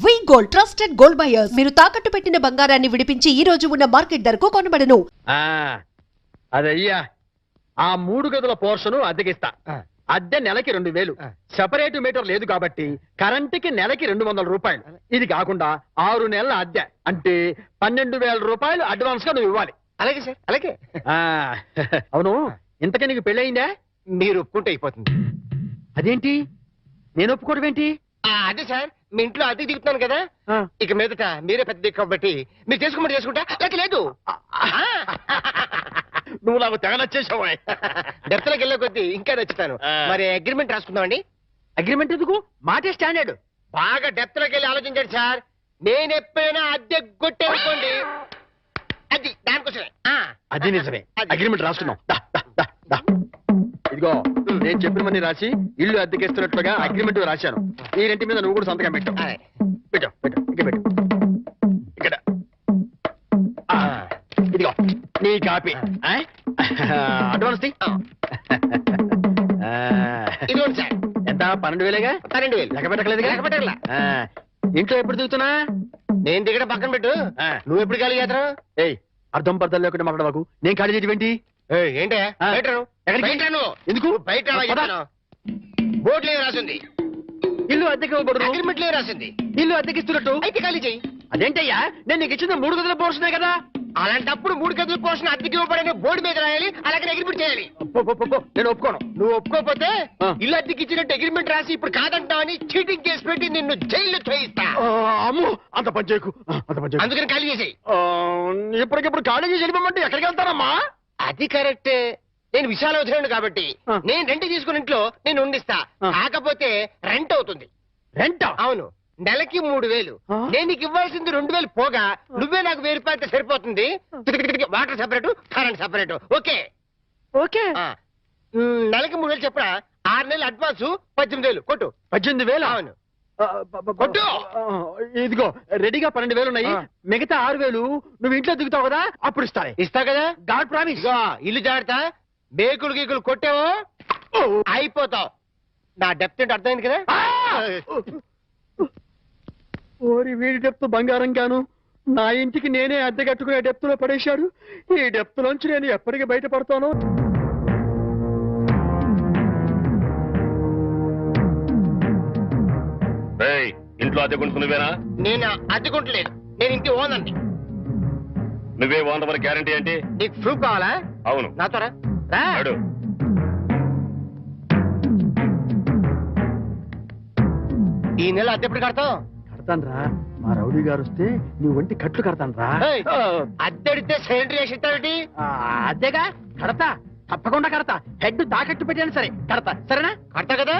వి gold trusted gold buyers మీరు తాకట్టు పెట్టిన బంగారాన్ని విడిపించి ఈ రోజు ఉన్న మార్కెట్ ధరకు కొనబడను. అదయ్యా ఆ 3 గదుల పోర్షను అద్దెకిస్తా. అద్దె నెలకి 2000. సెపరేట్ మీటర్ లేదు కాబట్టి కరెంటుకి నెలకి 200 రూపాయలు. ఇది కాకుండా 6 నెలల అద్దె అంటే 12,000 రూపాయలు అడ్వాన్స్ గా నువ్వు ఇవ్వాలి. అలాగే సార్, అలాగే. అవును, ఇంతకీ నీకు పెళ్ళయిందా? మీరు ఒప్పుకుంటే అయిపోతుంది. అదేంటి నేను ఒప్పుకోవడం ఏంటి? అదే సార్, మీ ఇంట్లో అద్దెకి దిగుతున్నాను కదా, ఇక మీదట మీరే పెద్ద దిక్కు కాబట్టి మీరు చేసుకోమని చేసుకుంటా. లేక లేదు. నువ్వు నాకు తెగ నచ్చేసావు. డెప్త్లోకి వెళ్ళే కొద్దీ ఇంకా నచ్చుతాను. మరి అగ్రిమెంట్ రాసుకుందామండి. అగ్రిమెంట్ ఎందుకు? మాటే స్టాండర్డ్. బాగా డెప్త్లోకి వెళ్ళి ఆలోచించండి సార్. నేను ఎప్పుడైనా అద్దె కొట్టేనుకోండి, అది దానికోసమే. అది నిజమే. అగ్రిమెంట్ రాసుకున్నాం. ఇదిగో నేను చెప్పిన మంది రాసి ఇల్లు అద్దెకిస్తున్నట్లుగా అగ్రిమెంట్ రాశాను. ఈ రెంటి మీద నువ్వు కూడా సంతకం పెట్టు. పెట్టు పెట్టు ఇక్కడ పెట్టు. ఇక్కడ ఇదిగో నీ కాపీ. అడ్వాన్స్ ఇదిగోండి సార్. ఎంత? 12,000గా? 12,000. లెక్క పెట్టలేదు. లెక్క పెట్టగల. ఇంట్లో ఎప్పుడు దిగుతున్నా? నేను దిగడం పక్కన పెట్టు, నువ్వు ఎప్పుడు ఖాళీ చేస్తావు? ఏయ్, అర్థం పర్థం లేకుండా మాట్లాడవాకు. నేను ఖాళీ చేయటం ఏంటే? ఎందుకు బయట బోర్డు లేవు రాసింది. ఇల్లు అద్దెకి ఇవ్వకూడదు. అగ్రిమెంట్ లేవు రాసింది. ఇల్లు అద్దెకిస్తున్నట్టు అయితే ఖాళీ చెయ్యి. అదేంటయ్యా, నేను నీకు ఇచ్చిన 3 గదుల పోర్షనే కదా. అలాంటప్పుడు 3 గదుల పోర్షన్ అద్దెకి ఇవ్వబడని బోర్డు మీద రాయాలి, అలాగే అగ్రిమెంట్ చేయాలి. నేను ఒప్పుకోను. నువ్వు ఒప్పుకోకపోతే ఇల్లు అద్దెకి ఇచ్చినట్టు అగ్రిమెంట్ రాసి ఇప్పుడు కాదంటావని చీటింగ్ కేసు పెట్టి నిన్ను జైల్లో చేయిస్తా. అమ్ము, అంత పని చేయకు. అందుకని ఖాళీ చేసేయి. ఇప్పటికిప్పుడు ఖాళీ చేసి వెళ్ళిపోమంటే ఎక్కడికి వెళ్తానమ్మా? అది కరెక్టే. నేను విశాల వదిలేను కాబట్టి నేను రెంట్ తీసుకుని ఇంట్లో నేను ఉండిస్తా. కాకపోతే రెంట్ అవుతుంది. రెంట్? అవును, నెలకి 3,000. నేను నీకు ఇవ్వాల్సింది 2,000 పోగా నువ్వే నాకు 1,000 రూపాయలతో సరిపోతుంది. Water separate, current separate. Okay okay. నెలకి 3,000 చెప్పరా? 6 నెలలు అడ్వాన్స్ 18,000 కొట్టు. 18,000? అవును కొట్టు. ఇదిగో రెడీగా 12,000 ఉన్నాయి. మిగతా 6,000 నువ్వు ఇంట్లో దిగుతావు కదా, అప్పుడు ఇస్తా కదా. God promise. ఇల్లు జాగ్రత్త. బేకులు గీకులు కొట్టావో అయిపోతావు. నా డెప్త్ ఏంటి అర్థమైంది కదా. ఓరి వీడి డెప్త్ బంగారం గాను నా ఇంటికి నేనే అద్దె కట్టుకునే డెప్త్ లో పడేశాడు. ఈ డెప్త్ లోంచి నేను ఎప్పటికి బయటపడతాను? ఇంట్లో అద్దెకుంటున్నావేనా? నేను అద్దెకుంటలేదు, నేను ఇంటి ఓనండి. నువ్వే ఓనర్ గ్యారంటీ ఏంటి? నీకు ప్రూఫ్ కావాలా? అవును, నాతో రా. ఈ నెల అద్దె ఎప్పుడు కడతావు? కడతాను రా. మా రౌడీ గారు వస్తే నీ ఒంటి కట్లు కడతాను రా. అద్దెడితే సిలిండర్ వేసి ఇస్తావేంటి? అద్దెగా కడతా, తప్పకుండా కడతా. హెడ్ తాకట్టు పెట్టాను సరే కడతా. సరేనా? కడతా కదా.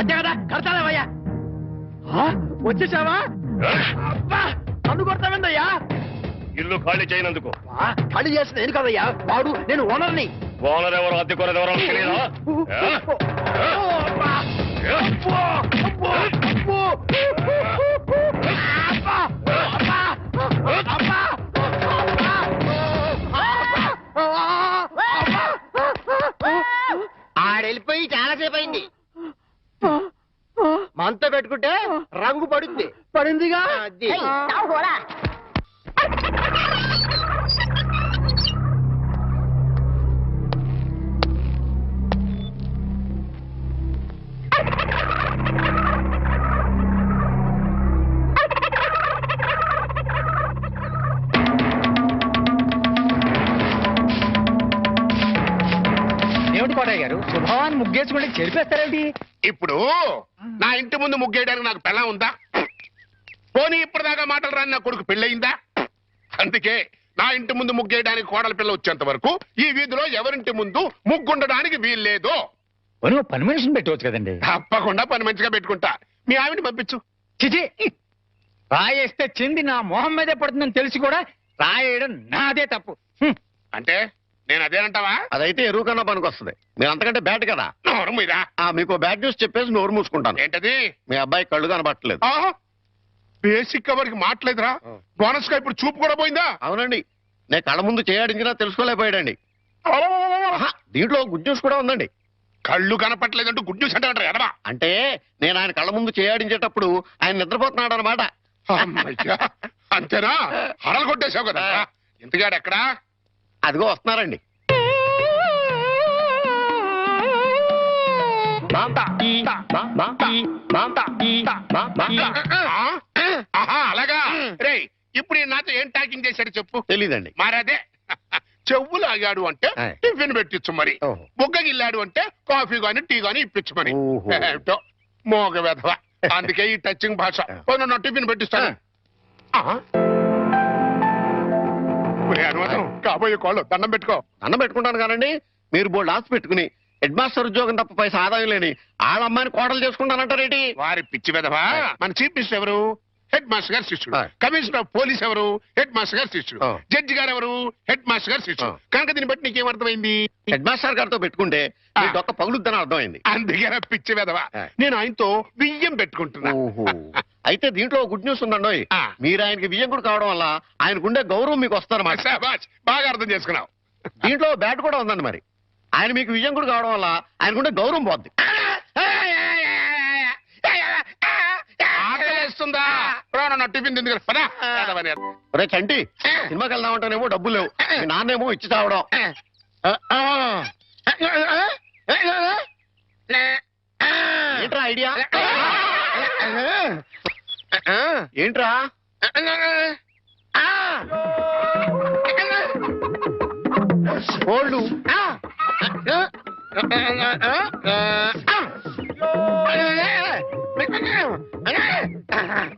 అద్దె కదా కడతావయ్యా. వచ్చేసావా? అబ్బా, నన్ను కొడతావేందయ్యా? ఇల్లు ఖాళీ చేయనందుకు. ఖాళీ చేసిన నేను కదయ్యా, వాడు నేను ఓనర్ని. ఓనర్ ఎవరు, అద్దె కొనది ఎవరో తెలియదా? ఆడెళ్ళిపోయి చాలాసేపు అయింది. మనతో పెట్టుకుంటే రంగు పడుద్ది. పడిందిగా. ఏమిటి కోటయ్య గారు, శుభవాన్ని ముగ్గేసుకుంటే చెరిపేస్తారేంటి? ఇప్పుడు నా ఇంటి ముందు ముగ్గేయడానికి నాకు పెళ్ళం ఉందా? పోనీ ఇప్పటిదాకా మాటలు రాని నా కొడుకు పెళ్ళయిందా? అందుకే నా ఇంటి ముందు ముగ్గేయడానికి కోడల పిల్ల వచ్చేంత వరకు ఈ వీధిలో ఎవరింటి ముందు ముగ్గుండడానికి వీల్లేదు. పని మనిషిని పెట్టవచ్చు కదండి. తప్పకుండా పని మంచిగా పెట్టుకుంటా. మీ ఆవిడ పంపించు. చిచి, రాయేస్తే చింది నా మొహం మీదే పడుతుందని తెలిసి కూడా రాయడం నాదే తప్పు. అంటే నేను అదేనంటావా? అదైతే ఎరువు కన్నా పనికి వస్తుంది. మీరు అంతకంటే బ్యాట్ కదా. నోరు మీదా? మీకు బ్యాడ్ న్యూస్ చెప్పేసి నోరు మూసుకుంటాను. ఏంటది? మీ అబ్బాయి కళ్ళు కనబట్టలేదు. బేసిక్ కవర్కి మాట్లేదురా. బోనస్ గా ఇప్పుడు చూపు కూడా పోయిందా? అవునండి, నేను కళ్ళ ముందు చేయాడించినా తెలుసుకోలేకపోయాడండి. దీంట్లో గుడ్ న్యూస్ కూడా ఉందండి. కళ్ళు కనపట్లేదంటూ గుడ్ న్యూస్ అంటే ఎడవా అంటే నేను ఆయన కళ్ళ ముందు చేయాడించేటప్పుడు ఆయన నిద్రపోతున్నాడు అనమాట. అమ్మయ్యా, అంతేనా? హరలు కొట్టేశావు కదా. ఇంతగాడు ఎక్కడా? అదిగో వస్తున్నారండి. ఆహా, అలాగా. రేయ్, ఇప్పుడు ఈయన నాతో ఏం టాకింగ్ చేశాడు చెప్పు. తెలీదండి. మరదే చెవులు ఆగాడు అంటే ఆయ్. టిఫిన్ పెట్టించు మరి. ఓహో. బుగ్గగిల్లాడు అంటే కాఫీ గాని టీ గాని ఇప్పించు మరి. ఓహో. ఏమిటో మోగ వెధవ. అందుకే ఈ టచింగ్ భాష. నా టిఫిన్ పెట్టిస్తాను. అనుమానం కాబోయే కోళ్ళు దండం పెట్టుకో. అన్నం పెట్టుకుంటాను కానండి, మీరు బోల్డ్ ఆస్తి పెట్టుకుని హెడ్ మాస్టర్ ఉద్యోగం తప్ప పైసా ఆదాయం లేని వాళ్ళ అమ్మాయిని కోడలు చేసుకుంటానంటారేంటి? వారి పిచ్చి వెధవా. మన చీఫ్ మినిస్టర్ ఎవరు? హెడ్ మాస్టర్ గారు శిష్యుడు. ఆయ్. కమిషనర్ ఆఫ్ పోలీస్ ఎవరు? హెడ్ మాస్టర్ గారు శిష్యుడు. ఆ. జడ్జి గారు ఎవరు? హెడ్ మాస్టర్ గారు శిష్యుడు. కనుక దీన్ని బట్టి నీకేమర్థమైంది? హెడ్ మాస్టర్ గారితో పెట్టుకుంటే మీ దొక్క పగులుద్దని అర్థమైంది. అందుకే పిచ్చి వెధవా. ఆయ్. నేను ఆయనతో బియ్యం పెట్టుకుంటున్నా. ఓహో. అయితే దీంట్లో గుడ్ న్యూస్ ఉందండి. ఆ. మీరు ఆయనకి వియ్యంకుడు కావడం వల్ల ఆయనకుండే గౌరవం మీకు వస్తారన్నమాట. శాబాష్, బాగా అర్థం చేసుకున్నావు. దీంట్లో బ్యాట్ కూడా ఉందండి. మరి ఆయన మీకు వియ్యంకుడు కావడం వల్ల ఆయనకుండే గౌరవం పోద్ది. ఆకలేస్తుందా? నా టిఫిన్ తింది పదా. రే చంటి, సినిమాకి వెళ్దామంటేనేమో డబ్బులు లేవు, మీ నాన్నేమో ఇచ్చి చావడం. ఏంట్రా ఐడియా? ఏంట్రా? కోళ్ళు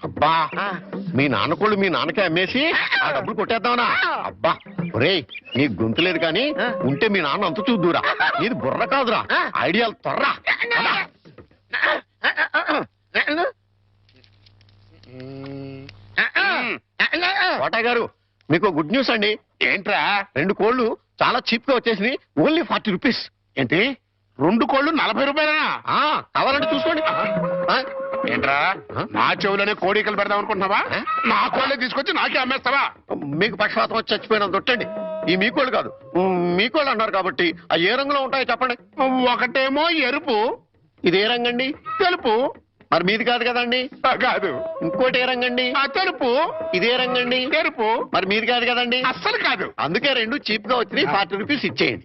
అబ్బా, మీ నాన్న కోళ్ళు మీ నాన్నకే అమ్మేసి ఆ డబ్బులు కొట్టేద్దామనా? అబ్బా ఒరేయ్, నీ గొంతు లేదు కానీ ఉంటే మీ నాన్న అంత చూద్దురా. నీది బుర్ర కాదురా, ఐడియాలు తొర్రా. కోటయ్య గారు, మీకు గుడ్ న్యూస్ అండి. ఏంట్రా? 2 కోళ్ళు చాలా చీప్ గా వచ్చేసి ఓన్లీ 40 రూపీస్. ఏంటి 2 కోళ్ళు 40 రూపాయలనా? కావాలంటే చూసుకోండి. ఏంట్రా, నా చెవులోనే కోడికలు పెడదాం అనుకుంటున్నావా? ఆ? నా కోళ్ళే తీసుకొచ్చి నాకే అమ్మేస్తావా? మీకు పక్షపాతం వచ్చి చచ్చిపోయినంత తొట్టండి. ఈ మీకోళ్ళు కాదు, మీకోళ్ళు అన్నారు కాబట్టి ఆ ఏ రంగులో ఉంటాయో చెప్పండి. ఒకటేమో ఎరుపు, ఇది ఏ రంగండి? తెలుపు. మరి మీది కాదు కదండి. కాదు. ఇంకోటి ఏ రంగండి? ఆ తెలుపు. ఇదే రంగండి. ఎరుపు. మరి మీది కాదు కదండి. అస్సలు కాదు. అందుకే 2 చీప్ గా వచ్చి 40 రూపీస్ ఇచ్చేయండి.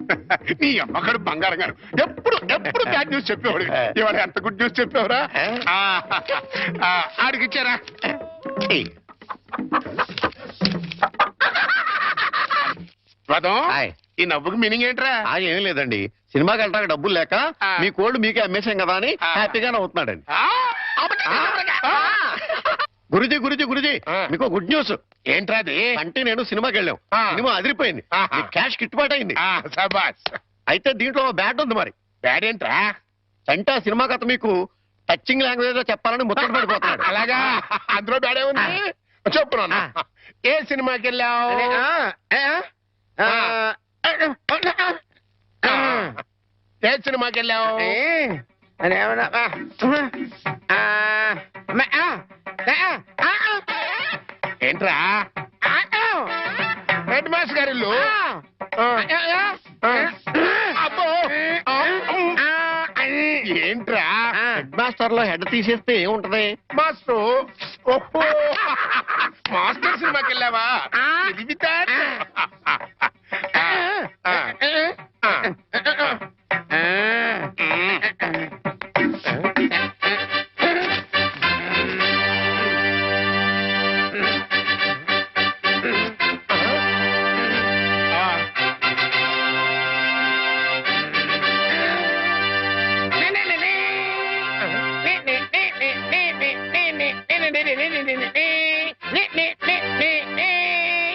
నీ అమ్మగారు బంగారం గారు ఎప్పుడు ఎప్పుడు బ్యాడ్ న్యూస్ చెప్పేవాడు. ఇవాళ ఎంత గుడ్ న్యూస్ చెప్పేవరా? ఆడికిచ్చారా? రథం, హాయ్. ఈ నవ్వుకి మీనింగ్ ఏంట్రా? ఏం లేదండి, సినిమాకి వెళ్ళడానికి డబ్బులు లేక ఆ. మీ కోళ్ళు మీకే అమ్మేశాం కదా అని హ్యాపీగానే అవుతున్నాడండి. గురుజీ గురుజీ గురుజీ, ఆ. మీకు గుడ్ న్యూస్. ఏంట్రా అది? అంటే నేను సినిమాకి వెళ్ళాం, ఆ. సినిమా అదిరిపోయింది, ఆహా. మీకు క్యాష్ గిట్టుబాటు అయింది. సబాస్. అయితే దీంట్లో బ్యాట్ ఉంది. మరి బ్యాడ్ ఏంట్రా? అంటే ఆ సినిమా కథ మీకు టచింగ్ లాంగ్వేజ్ లో చెప్పాలని ముచ్చట పడిపోతున్నాడు. అలాగా? అందులో బ్యాడే ఉంది. చెప్పు నాన్న. ఏ సినిమాకి వెళ్ళావు? ఏ సినిమాకి వెళ్ళావు? ఏంట్రా? హెడ్ మాస్టర్ గారి ఇల్లు. అబ్బో. ఏంట్రా? హెడ్ మాస్టర్ లో హెడ్ తీసేస్తే ఏముంటది? మాస్టర్. ఓహో, మాస్టర్ సినిమాకి వెళ్ళావా? ఇది వితార్.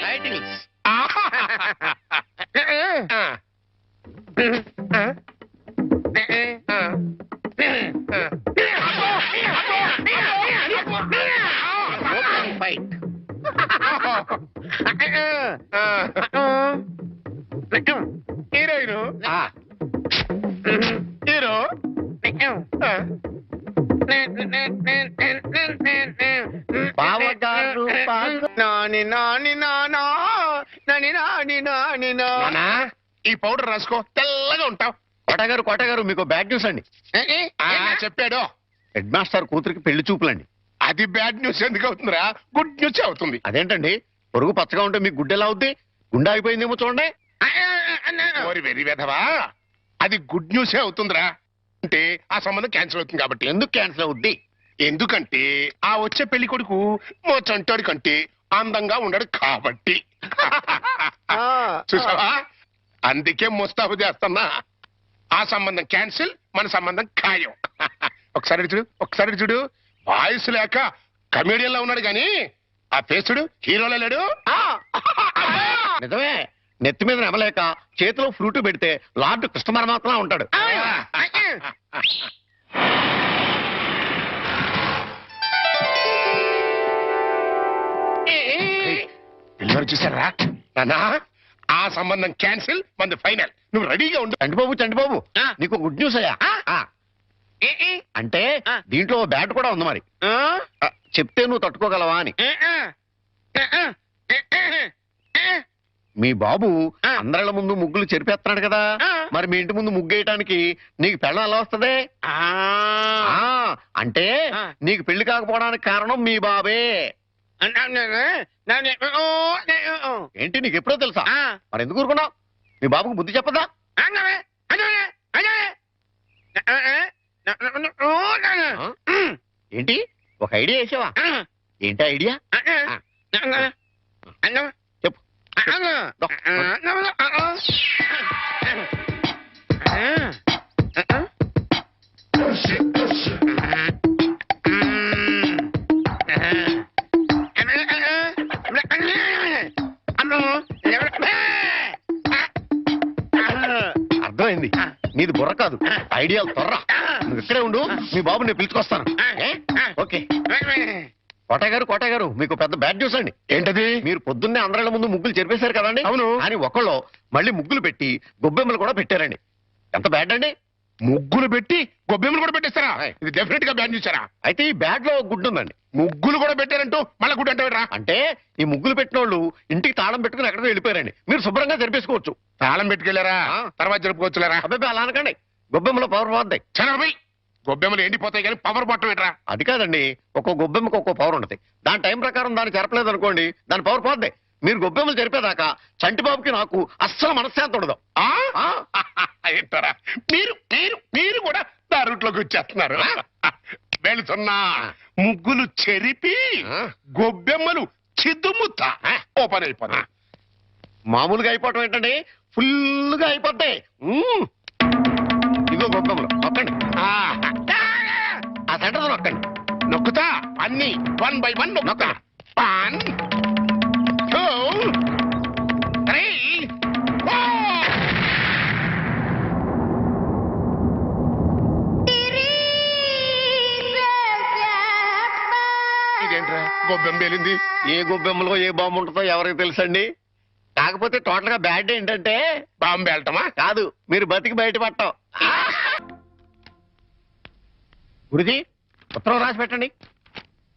Titles. Open fight. Heroine. Hero. బావగారు నాని నాని నానా నాని నాని నాని నా నాన్నా, ఈ పౌడర్ రాసుకో, తెల్లగా ఉంటావు. కోట గారు మీకు బ్యాడ్ న్యూస్ అండి. చెప్పాడు. హెడ్ మాస్టర్ కూతురికి పెళ్లి చూపులండి. అది బ్యాడ్ న్యూస్ ఎందుకు అవుతుందిరా? గుడ్ న్యూస్ అవుతుంది. అదేంటండి, పొరుగు పచ్చగా ఉంటే మీకు గుడ్డెలా అవుద్ది? గుండె ఆగిపోయిందేమో చూడండి. ఓరి వెర్రి వెధవా, అది గుడ్ న్యూసే అవుతుందిరా. అంటే ఆ సంబంధం క్యాన్సిల్ అవుతుంది కాబట్టి. ఎందుకు క్యాన్సిల్ అవుద్ది? ఎందుకంటే ఆ వచ్చే పెళ్లి కొడుకు చంటాడు కంటే అందంగా ఉండడు కాబట్టి. చూసావా, అందుకే ముస్తాబు చేస్తున్నా. ఆ సంబంధం క్యాన్సిల్, మన సంబంధం ఖాయం. ఒకసారి చూడు వాయిస్ లేక కమేడియన్ లో ఉన్నాడు గాని ఆ ఫేస్ చూడు హీరోలో లేడు. నిజమే, నెత్తి మీద నెమలేక చేతిలో ఫ్రూట్ పెడితే లార్డ్ కృష్ణ పరమాత్మ ఉంటాడు. పిల్లలు చూసారా నాన్నా, ఆ సంబంధం క్యాన్సిల్, మంది ఫైనల్. నువ్వు రెడీగా ఉండు. చంటిబాబు నీకు గుడ్ న్యూస్ అయ్యా. అంటే దీంట్లో బ్యాట్ కూడా ఉంది మరి. చెప్తే నువ్వు తట్టుకోగలవా అని. మీ బాబు అందరిళ్ళ ముందు ముగ్గులు చెరిపేస్తున్నాడు కదా, మరి మీ ఇంటి ముందు ముగ్గేయటానికి నీకు పెళ్ళం ఎలా వస్తది? అంటే నీకు పెళ్లి కాకపోవడానికి కారణం మీ బాబే. ఏంటి నీకు ఎప్పుడో తెలుసా? మరి ఎందుకు ఊరుకున్నావు? మీ బాబుకు బుద్ధి చెప్పదా? ఏంటి ఒక ఐడియా వేసావా? ఏంటి ఐడియా? చెప్పు. అర్థమైంది, నీది బుర్ర కాదు, ఐడియాలు తొర్ర. నువ్వు ఇక్కడే ఉండు, మీ బాబు నేను పిలుచుకొస్తాను. ఓకే. కోట గారు మీకు పెద్ద బ్యాడ్ న్యూస్ అండి. ఏంటది? మీరు పొద్దున్నే అందరిళ్ళ ముందు ముగ్గులు చెరిపేశారు కదండి. అవును. అని ఒకళ్ళు మళ్ళీ ముగ్గులు పెట్టి గొబ్బెమ్మలు కూడా పెట్టారండి. ఎంత బ్యాడ్ అండి? ముగ్గులు పెట్టి గొబ్బెమ్మలు కూడా పెట్టేస్తారా? ఇది డెఫినెట్ గా బ్యాన్ చూసారా? అయితే ఈ బ్యాడ్ లో గుడ్డు ఉందండి. ముగ్గులు కూడా పెట్టారంటూ మళ్ళా గుడ్డు అంటారా? అంటే ఈ ముగ్గులు పెట్టిన వాళ్ళు ఇంటికి తాళం పెట్టుకుని ఎక్కడికో వెళ్ళిపోయారండి. మీరు శుభ్రంగా జరిపేసుకోవచ్చు. తాళం పెట్టుకెళ్లారా? తర్వాత జరుపుకోవచ్చులేరా? అబ్బాయి అలా అనకండి, గొబ్బెమ్మలో పవర్ పోద్ది. చనబై గొబ్బెమ్మలు ఎండిపోతాయి కానీ పవర్ పట్టం ఏంట్రా? అది కాదండి, ఒక్కో గొబ్బెమ్మకు ఒక్కో పవర్ ఉంటుంది. దాని టైం ప్రకారం దాన్ని చెరపలేదు అనుకోండి, దాని పవర్ పోద్ది. మీరు గొబ్బెమ్మలు జరిపేదాకా చంటిబాబుకి నాకు అస్సలు మనశ్శాంతి ఉండదు. ఏంటారా మీరు మీరు మీరు కూడా నా రూట్లోకి వచ్చేస్తున్నారు. వెళుతున్నా ముగ్గులు చెరిపి గొబ్బెమ్మలు చిద్దుముత్త ఓపెన్ అయిపోతా. మామూలుగా అయిపోవటం ఏంటండి, ఫుల్గా అయిపోతాయి. ఇదిగో గొబ్బెమ్మలు నొక్కండి, ఆ సెంటర్ నొక్కండి. నొక్కుతా అన్ని 1 by 1 నొక్కుతా. 1 2 3 4. ఇదేంట్రా గొబ్బెమ్మ పేలింది? ఏ గొబ్బెమ్మలో ఏ బాంబు ఉంటుందో ఎవరికి తెలుసండి. కాకపోతే టోటల్ గా బ్యాడ్ ఏంటంటే బాంబు పేలటమా? కాదు, మీరు బతికి బయటపడటం. గురుజీ ఉత్తరం రాసి పెట్టండి.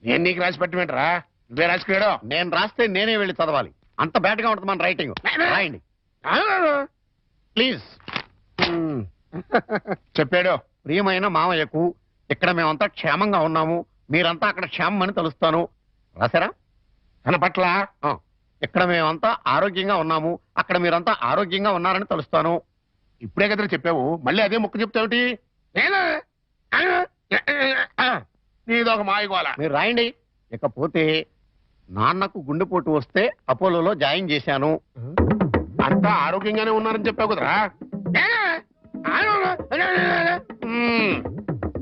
నేను నీకు రాసి పెట్టమేంట్రా? నువ్వే రాసుకున్నాడు. నేను రాస్తే నేనే వెళ్ళి చదవాలి, అంత బ్యాడ్ గా ఉంటుంది మన రైటింగ్. రాయండి ప్లీజ్. చెప్పాడు. ప్రియమైన మామయ్యకు, ఇక్కడ మేమంతా క్షేమంగా ఉన్నాము, మీరంతా అక్కడ క్షేమం అని తలుస్తాను. రాశారా? తన పట్ల ఇక్కడ మేమంతా ఆరోగ్యంగా ఉన్నాము, అక్కడ మీరంతా ఆరోగ్యంగా ఉన్నారని తలుస్తాను. ఇప్పుడే కదా చెప్పావు, మళ్ళీ అదే ముక్క చెప్తావుటి? నీదొక మాయగోల. మీరు రాయండి. ఇకపోతే నాన్నకు గుండెపోటు వస్తే అపోలోలో జాయిన్ చేశాను. అంతా ఆరోగ్యంగానే ఉన్నారని చెప్పావు కదరా.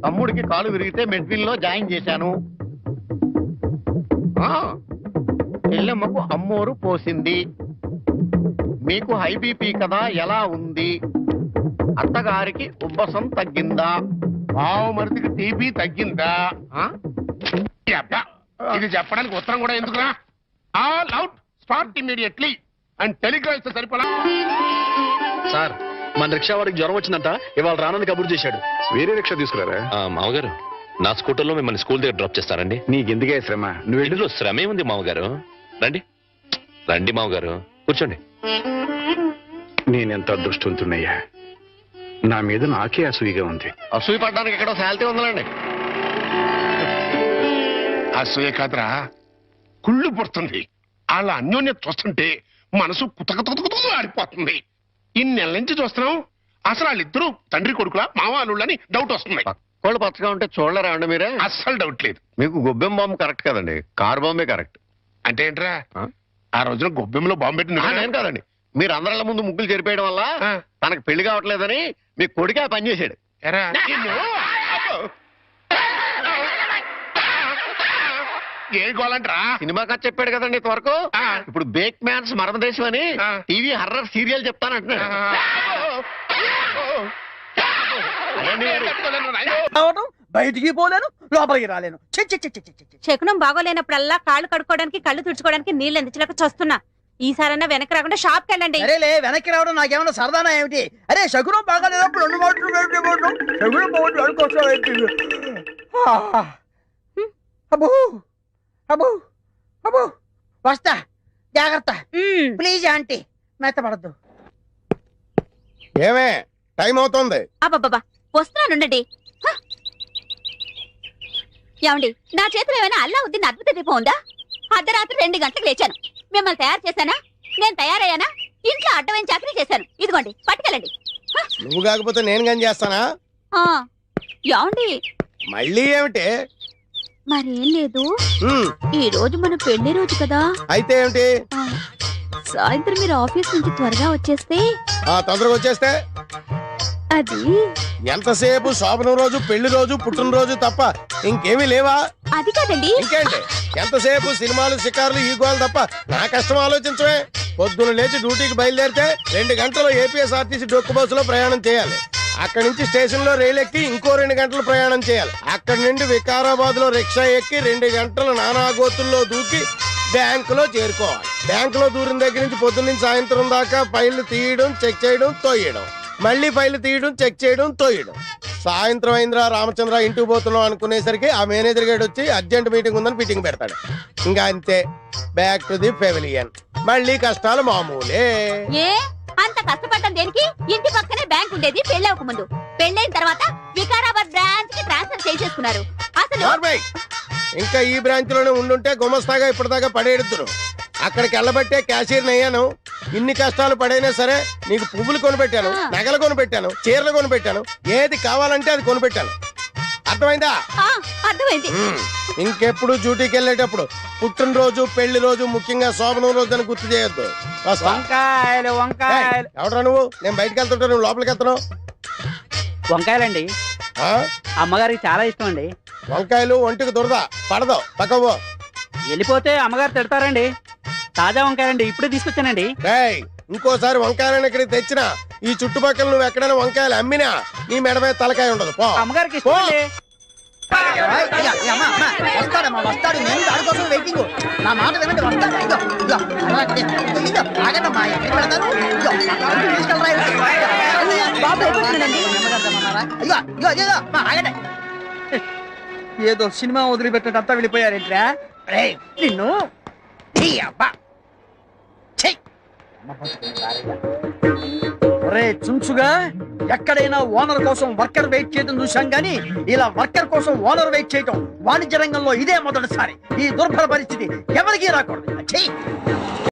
తమ్ముడికి కాలు విరిగితే మెడ్విల్ లో జాయిన్ చేశాను. చెల్లెమ్మకు అమ్మోరు పోసింది. మీకు హై బీపీ కదా, ఎలా ఉంది? అత్తగారికి ఉబ్బసం తగ్గిందా? బావు మరిదికి టీబీ తగ్గిందా? అబ్బా, ఇది చెప్పడానికి ఉత్తరం కూడా ఎందుకురా? All out, start immediately and Telegram ఇస్తే సరిపోలా. సార్, మన రిక్షా వాడికి జ్వరం వచ్చిందంట, ఇవాళ రానని కబురు చేశాడు. వేరే రిక్షా తీసుకురారా? మామగారు, నా స్కూటర్లో మిమ్మల్ని స్కూల్ దగ్గర డ్రాప్ చేస్తారండి. నీకెందుకే శ్రమ? నువ్వు ఇందులో శ్రమే ఉంది మామగారు. రండి రండి మామగారు, కూర్చోండి. నేనెంత అదృష్టవంతున్నయ్యా. నా మీద నాకే అసూయగా ఉంది. అసూయ పడ్డానికి ఎక్కడో శాలిటీ ఉందండి. అసూయ కాదురా, కుళ్ళు పుడుతుంది. వాళ్ళ అన్యోన్యత చూస్తుంటే మనసు కుతకుతకుతూ ఆడిపోతుంది. ఇన్ని నెలల నుంచి చూస్తున్నాం, అసలు వాళ్ళిద్దరూ తండ్రి కొడుకులా మావాళ్ళని డౌట్ వస్తుంది. పక్కోళ్ళు పచ్చగా ఉంటే చూడలేరా అండి మీరే? అస్సలు డౌట్ లేదు. మీకు గొబ్బెం బాంబు కరెక్ట్ కదండి, కారు బాంబే కరెక్ట్. అంటే ఏంట్రా, ఆ రోజున గొబ్బెంలో బాంబు పెట్టింది నేను కాదండి, మీరు అందరిళ్ళ ముందు ముగ్గులు చెరిపేయడం వల్ల తనకు పెళ్లి కావట్లేదని మీ కొడుకే ఆ పని చేశాడు. ఎరా, నిన్ను. ఏం గోలంట్రా? సినిమా కథ చెప్పాడు కదండి ఇంతవరకు. ఆ. ఇప్పుడు బేక్ మ్యాన్స్ మరణదేశం అని ఆ. టీవీ హర్రర్ సీరియల్ చెప్తానంటున్నాడు. అదేంటి మరి? రావడం, బయటికి పోలేను, లోపలికి రాలేను. చి చి చి చి చి చి. శకునం బాగోలేనప్పుడల్లా కాళ్ళు కడుక్కోవడానికి కళ్ళు తుడుచుకోవడానికి నీళ్ళు అందించలేక చస్తున్నా. ఈసారన్నా వెనక్కి రాకుండా షాప్ కి వెళ్ళండి. అరేలే, వెనక్కి రావడం నాకేమన్నా సరదానా ఏమిటి? అరే శకునం బాగాలేనప్పుడు 2 మాటలు శకునం బాగుంటుంది అనుకోసం ఏంటి? అబ్బో అబ్బో అబ్బో, వస్తా, జాగ్రత్త ప్లీజ్ ఆంటీ, మెత్తపడద్దు. ఏమే టైం అవుతుంది. అబ్బబ్బా, వస్తున్నానుండండి. ఏమండి, నా చేతిలో ఏమైనా అల్లావుద్దీన్ అద్భుత దీపం ఉందా? అర్ధరాత్రి 2 గంటలకు లేచాను. మిమ్మల్ని తయారు చేశానా? నేను తయారయ్యానా? ఇంట్లో అడ్డమైన చాకరీ చేశాను. ఇదిగోండి, పట్టుకెళ్ళండి. నువ్వు కాకపోతే నేను కానీ చేస్తానా? ఆ, ఏమండి, మళ్ళీ ఏమిటి? మరేం లేదు. ఉమ్, ఈ రోజు మన పెళ్లి రోజు కదా. అయితే ఏమిటి? ఆ, సాయంత్రం మీరు ఆఫీస్ నుంచి త్వరగా వచ్చేస్తే తొందరగా వచ్చేస్తే అది ఎంతసేపు శోభనం రోజు, పెళ్లి రోజు, పుట్టినరోజు తప్ప ఇంకేమీ లేవా? అది కాదండి. ఇంకేంటి? ఎంతసేపు సినిమాలు, షికార్లు, ఈ గోలు తప్ప నా కష్టం ఆలోచించవే. పొద్దున లేచి డ్యూటీకి బయలుదేరితే 2 గంటలు ఏపీఎస్ఆర్టీసీ డొక్కు బస్సులో ప్రయాణం చేయాలి. అక్కడి నుంచి స్టేషన్ లో రైలు ఎక్కి ఇంకో 2 గంటలు ప్రయాణం చేయాలి. అక్కడి నుండి వికారాబాద్ లో రిక్షా ఎక్కి 2 గంటలు నానాగోతుల్లో దూకి బ్యాంకులో చేరుకోవాలి. బ్యాంకులో దూరిన దగ్గర నుంచి పొద్దున్న సాయంత్రం దాకా ఫైళ్లు తీయడం, చెక్ చేయడం, తోయడం, మళ్ళీ ఫైళ్లు తీయడం, చెక్ చేయడం, తోయడం. సాయంత్రం అయిందిరా రామచంద్ర ఇంటికి పోతున్నాం అనుకునేసరికి ఆ మేనేజర్ గేడ్ వచ్చి అర్జెంట్ మీటింగ్ ఉందని మీటింగ్ పెడతాడు. ఇంకా అంతే, బ్యాక్ టు ది పెవిలియన్. మళ్ళీ కష్టాలు మామూలే. ఏ అంత కష్టపడటం దేనికి? ఇంటి పక్కనే బ్యాంక్ ఉండేది పెళ్ళవక ముందు. పెళ్ళైన తర్వాత వికారాబాద్ బ్రాంచ్ కి ట్రాన్స్ఫర్ చేసేసుకున్నారు. అసలు నార్మల్. ఇంకా ఈ బ్రాంచ్ లోనే ఉండుంటే గుమస్తాగా ఇప్పటిదాకా పడేడుతును. అక్కడికి వెళ్ళబట్టే క్యాషియర్ అయ్యాను. ఇన్ని కష్టాలు పడైనా సరే నీకు పువ్వులు కొనిపెట్టాను, నగలు కొనిపెట్టాను, చీరలు కొనిపెట్టాను, ఏది కావాలంటే అది కొనిపెట్టాను. అర్థమైందా? అర్థమైంది. ఇంకెప్పుడు డ్యూటీకి వెళ్ళేటప్పుడు పుట్టినరోజు, పెళ్లి రోజు, ముఖ్యంగా శోభనం రోజు అని గుర్తు చేయొద్దు. వంకాయలు వంకాయలు ఎవడరా నువ్వు? నేను బయటకు వెళ్తుంటా, నువ్వు లోపలికి వెళ్తున్నావు. వంకాయలండి, ఆ? అమ్మగారికి చాలా ఇష్టం అండి. వంకాయలు ఒంటికి దురద పడదు, పక్కవో. వెళ్ళిపోతే అమ్మగారు తిడతారండి. తాజా వంకాయలండి, ఇప్పుడే తీసుకొచ్చానండి. రేయ్, ఇంకోసారి వంకాయలను ఇక్కడికి తెచ్చినా ఈ చుట్టుపక్కల నువ్వు ఎక్కడైనా వంకాయలు అమ్మినా నీ మెడ మీద తలకాయ ఉండదు. పో. అమ్మగారికి ఇష్టం అండి. వస్తాడమ్మా, వస్తాడు. నేను దానికోసం వెయిటింగ్. నా మాట వినండి, వస్తాడు. ఆగండమ్మా, ఎక్కడికి వెళ్తాను? ఆగండి. ఏదో సినిమా వదిలిపెట్టడంతా వెళ్ళిపోయారేంట్రా? నిన్ను ఈ అబ్బా ఒరే చుంచుగా, ఎక్కడైనా ఓనర్ కోసం వర్కర్ వెయిట్ చేయడం చూశాం గానీ ఇలా వర్కర్ కోసం ఓనర్ వెయిట్ చేయటం వాణిజ్య రంగంలో ఇదే మొదటిసారి. ఈ దుర్భర పరిస్థితి ఎవరికీ రాకూడదు.